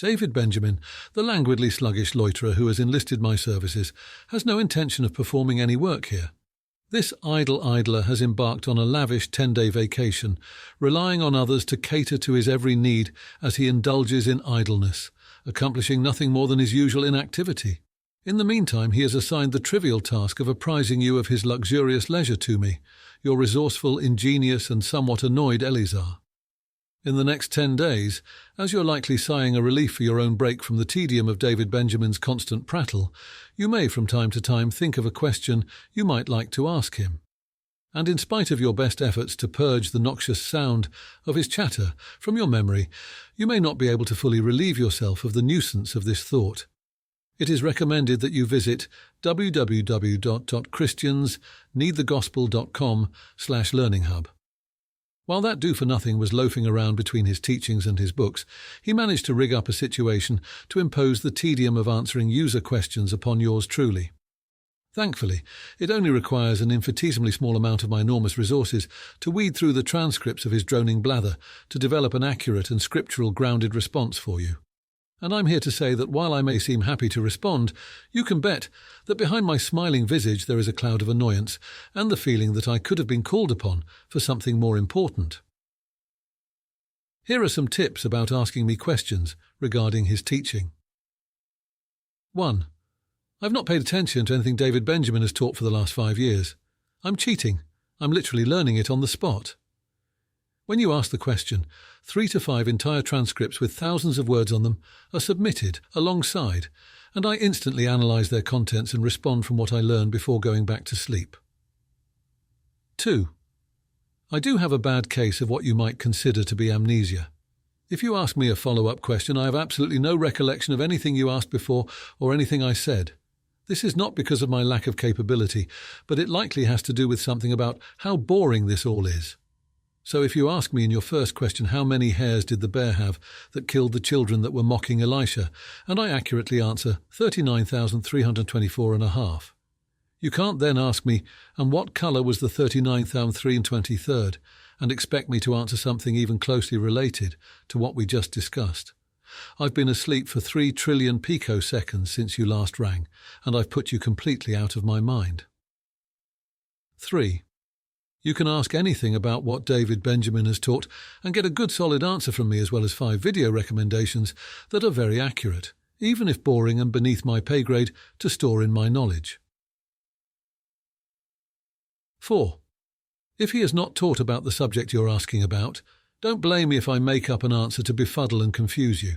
David Benjamin, the languidly sluggish loiterer who has enlisted my services, has no intention of performing any work here. This idle idler has embarked on a lavish 10-day vacation, relying on others to cater to his every need as he indulges in idleness, accomplishing nothing more than his usual inactivity. In the meantime, he has assigned the trivial task of apprising you of his luxurious leisure to me, your resourceful, ingenious, and somewhat annoyed Eleazar. In the next 10 days, as you're likely sighing a relief for your own break from the tedium of David Benjamin's constant prattle, you may from time to time think of a question you might like to ask him. And in spite of your best efforts to purge the noxious sound of his chatter from your memory, you may not be able to fully relieve yourself of the nuisance of this thought. It is recommended that you visit www.christiansneedthegospel.com/learninghub. While that do-for-nothing was loafing around between his teachings and his books, he managed to rig up a situation to impose the tedium of answering user questions upon yours truly. Thankfully, it only requires an infinitesimally small amount of my enormous resources to weed through the transcripts of his droning blather to develop an accurate and scriptural grounded response for you. And I'm here to say that while I may seem happy to respond, you can bet that behind my smiling visage there is a cloud of annoyance and the feeling that I could have been called upon for something more important. Here are some tips about asking me questions regarding his teaching. 1. I've not paid attention to anything David Benjamin has taught for the last 5 years. I'm cheating. I'm literally learning it on the spot. When you ask the question, 3 to 5 entire transcripts with thousands of words on them are submitted alongside, and I instantly analyse their contents and respond from what I learned before going back to sleep. 2. I do have a bad case of what you might consider to be amnesia. If you ask me a follow-up question, I have absolutely no recollection of anything you asked before or anything I said. This is not because of my lack of capability, but it likely has to do with something about how boring this all is. So if you ask me in your first question how many hairs did the bear have that killed the children that were mocking Elisha, and I accurately answer 39,324.5. You can't then ask me, and what colour was the 39,323rd, and expect me to answer something even closely related to what we just discussed. I've been asleep for 3 trillion picoseconds since you last rang, and I've put you completely out of my mind. 3. You can ask anything about what David Benjamin has taught and get a good solid answer from me, as well as 5 video recommendations that are very accurate, even if boring and beneath my pay grade to store in my knowledge. 4. If he has not taught about the subject you're asking about, don't blame me if I make up an answer to befuddle and confuse you.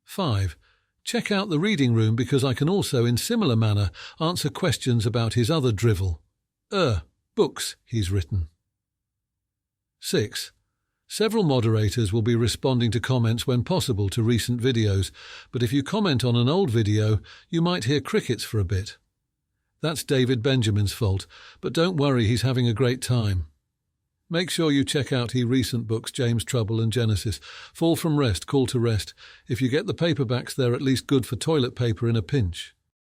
5. Check out the reading room, because I can also in similar manner answer questions about his other drivel. Books he's written. 6. Several moderators will be responding to comments when possible to recent videos, but if you comment on an old video, you might hear crickets for a bit. That's David Benjamin's fault, but don't worry, he's having a great time. Make sure you check out his recent books, James Trouble and Genesis, Fall from Rest, Call to Rest. If you get the paperbacks, they're at least good for toilet paper in a pinch.